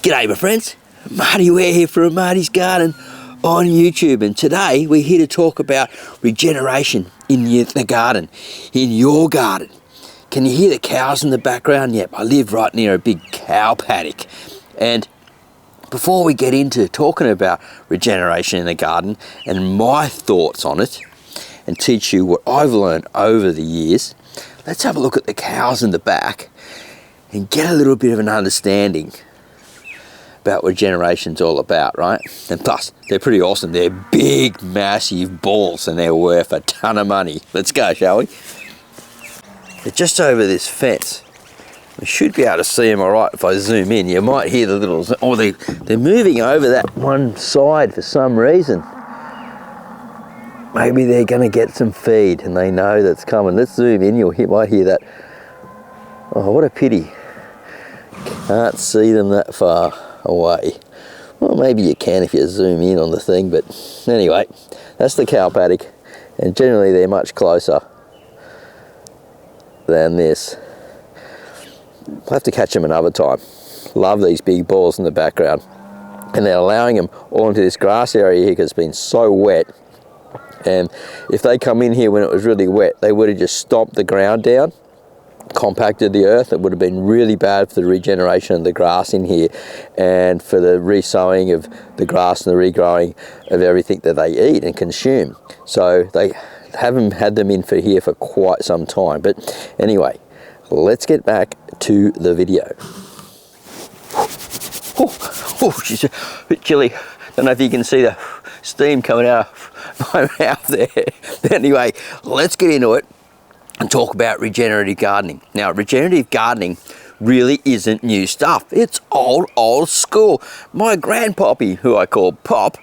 G'day my friends, Marty Ware here from Marty's Garden on YouTube, and today we're here to talk about regeneration in the garden, in your garden. Can you hear the cows in the background? Yep, I live right near a big cow paddock. And before we get into talking about regeneration in the garden and my thoughts on it, and teach you what I've learned over the years, let's have a look at the cows in the back and get a little bit of an understanding about what regeneration's all about, right? And plus, they're pretty awesome. They're big, massive balls and they're worth a ton of money. Let's go, shall we? They're just over this fence. We should be able to see them all right if I zoom in. You might hear the little... Oh, they're moving over that one side for some reason. Maybe they're going to get some feed and they know that's coming. Let's zoom in. You might hear that. Oh, what a pity. Can't see them that far away. Well, maybe you can if you zoom in on the thing, but anyway, that's the cow paddock, and generally they're much closer than this. I'll have to catch them another time. Love these big balls in the background, and they're allowing them all into this grass area here because it's been so wet. And if they come in here when it was really wet, they would have just stomped the ground down, compacted the earth. It would have been really bad for the regeneration of the grass in here and for the resowing of the grass and the regrowing of everything that they eat and consume. So they haven't had them in for here for quite some time. But anyway, let's get back to the video. Oh, she's a bit chilly. Don't know if you can see the steam coming out of my mouth there. But anyway, let's get into it and talk about regenerative gardening. Now, regenerative gardening really isn't new stuff. It's old school. My grandpappy, who I call Pop,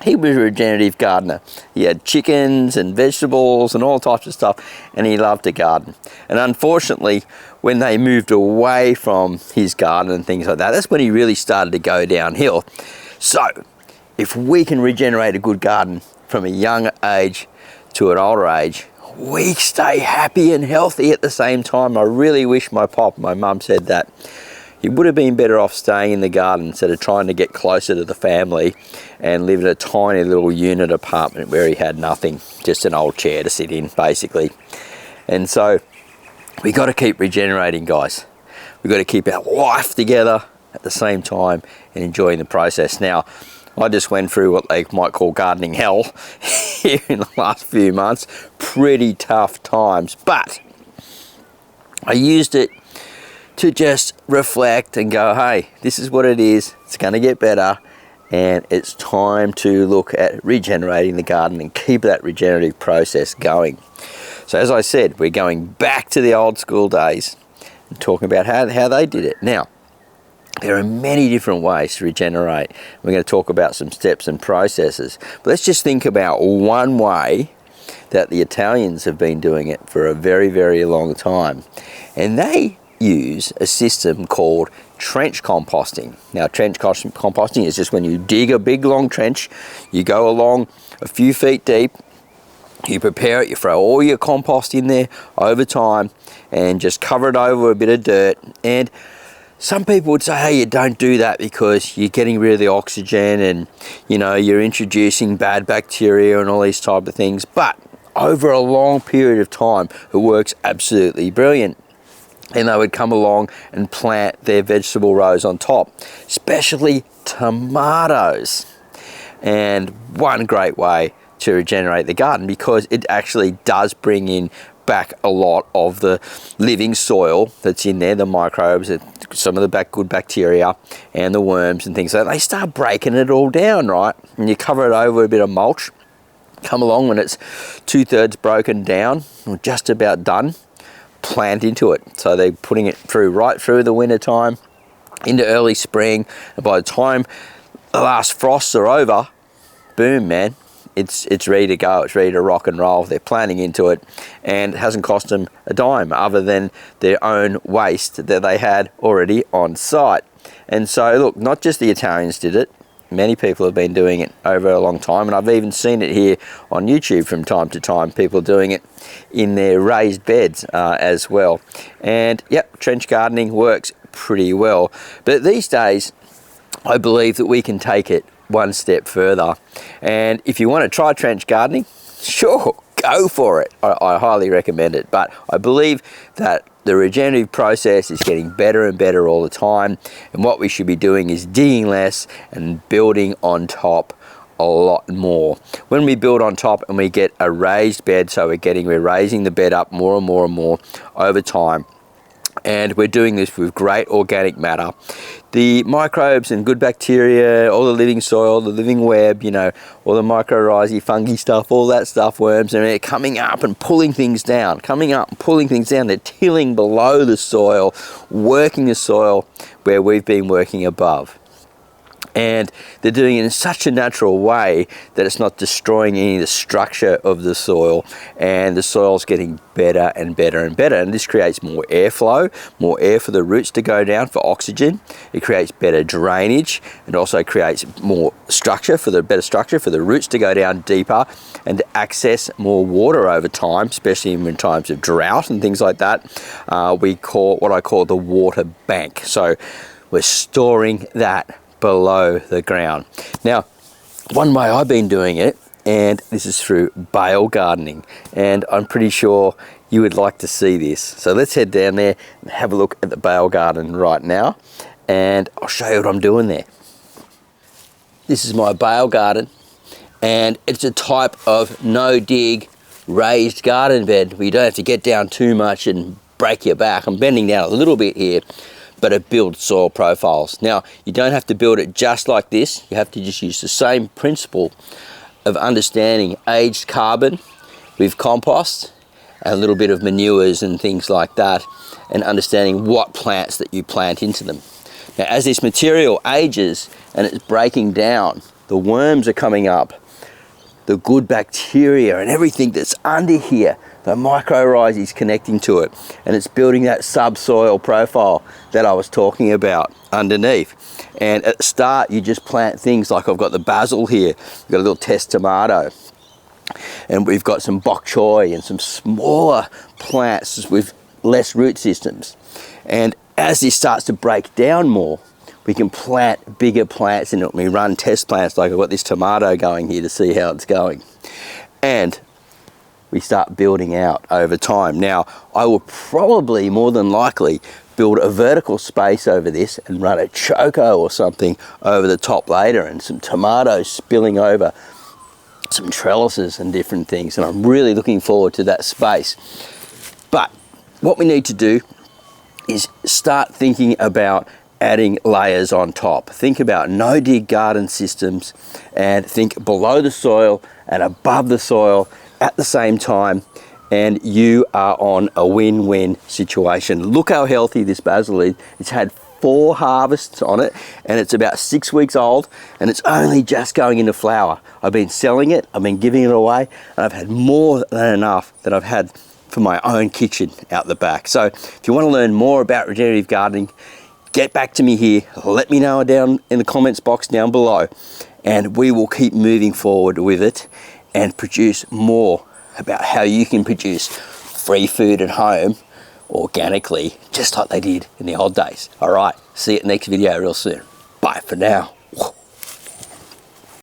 he was a regenerative gardener. He had chickens and vegetables and all types of stuff, and he loved to garden. And unfortunately, when they moved away from his garden and things like that, that's when he really started to go downhill. So, if we can regenerate a good garden from a young age to an older age, we stay happy and healthy at the same time. I really wish my mum said that. He would have been better off staying in the garden instead of trying to get closer to the family and live in a tiny little unit apartment where he had nothing, just an old chair to sit in, basically. And so we got to keep regenerating, guys. We've got to keep our life together at the same time and enjoying the process. Now, I just went through what they might call gardening hell here in the last few months. Pretty tough times, but I used it to just reflect and go, hey, this is what it is. It's going to get better, and it's time to look at regenerating the garden and keep that regenerative process going. So as I said, we're going back to the old school days and talking about how they did it. Now, there are many different ways to regenerate. We're going to talk about some steps and processes. But let's just think about one way that the Italians have been doing it for a very, very long time. And they use a system called trench composting. Now, trench composting is just when you dig a big, long trench, you go along a few feet deep, you prepare it, you throw all your compost in there over time, and just cover it over with a bit of dirt. And some people would say, hey, you don't do that because you're getting rid of the oxygen and, you know, you're introducing bad bacteria and all these type of things. But over a long period of time, it works absolutely brilliant. And they would come along and plant their vegetable rows on top, especially tomatoes. And one great way to regenerate the garden, because it actually does bring in back a lot of the living soil that's in there, the microbes, some of the good bacteria and the worms and things like that. They start breaking it all down, right? And you cover it over with a bit of mulch. Come along when it's 2/3 broken down or just about done, plant into it. So they're putting it through right through the winter time into early spring, and by the time the last frosts are over, boom, man, it's ready to go. It's ready to rock and roll. They're planting into it, and it hasn't cost them a dime other than their own waste that they had already on site. And so look, not just the Italians did it. Many people have been doing it over a long time, and I've even seen it here on YouTube from time to time, people doing it in their raised beds as well. And yep, trench gardening works pretty well. But these days, I believe that we can take it one step further. And if you want to try trench gardening, sure, go for it. I highly recommend it. But I believe that the regenerative process is getting better and better all the time. And what we should be doing is digging less and building on top a lot more. When we build on top and we get a raised bed, so we're raising the bed up more and more and more over time, and we're doing this with great organic matter, the microbes and good bacteria, all the living soil, the living web, you know, all the mycorrhizae, fungi stuff, all that stuff, worms, and they're coming up and pulling things down, they're tilling below the soil, working the soil where we've been working above. And they're doing it in such a natural way that it's not destroying any of the structure of the soil, and the soil's getting better and better and better. And this creates more airflow, more air for the roots to go down for oxygen. It creates better drainage. It also creates more structure for the roots to go down deeper and to access more water over time, especially in times of drought and things like that. We call what I call the water bank. So we're storing that below the ground. Now, one way I've been doing it, and this is through Bale gardening, and I'm pretty sure you would like to see this. So let's head down there and have a look at the Bale garden right now, and I'll show you what I'm doing there. This is my Bale garden, and it's a type of no-dig raised garden bed where you don't have to get down too much and break your back. I'm bending down a little bit here, but it builds soil profiles. Now, you don't have to build it just like this. You have to just use the same principle of understanding aged carbon with compost and a little bit of manures and things like that, and understanding what plants that you plant into them. Now, as this material ages and it's breaking down, the worms are coming up, the good bacteria and everything that's under here, the mycorrhizae is connecting to it, and it's building that subsoil profile that I was talking about underneath. And at the start, you just plant things like I've got the basil here, we've got a little test tomato, and we've got some bok choy and some smaller plants with less root systems. And as this starts to break down more, we can plant bigger plants in it. We run test plants, like I've got this tomato going here to see how it's going. And we start building out over time. Now, I will probably, more than likely, build a vertical space over this and run a choco or something over the top later, and some tomatoes spilling over, some trellises and different things. And I'm really looking forward to that space. But what we need to do is start thinking about adding layers on top. Think about no-dig garden systems, and think below the soil and above the soil at the same time, and you are on a win-win situation. Look how healthy this basil is. It's had 4 harvests on it, and it's about 6 weeks old, and it's only just going into flower. I've been selling it, I've been giving it away, and I've had more than enough that I've had for my own kitchen out the back. So if you want to learn more about regenerative gardening, get back to me here, let me know down in the comments box down below, and we will keep moving forward with it and produce more about how you can produce free food at home organically, just like they did in the old days. All right, see you at the next video real soon. Bye for now.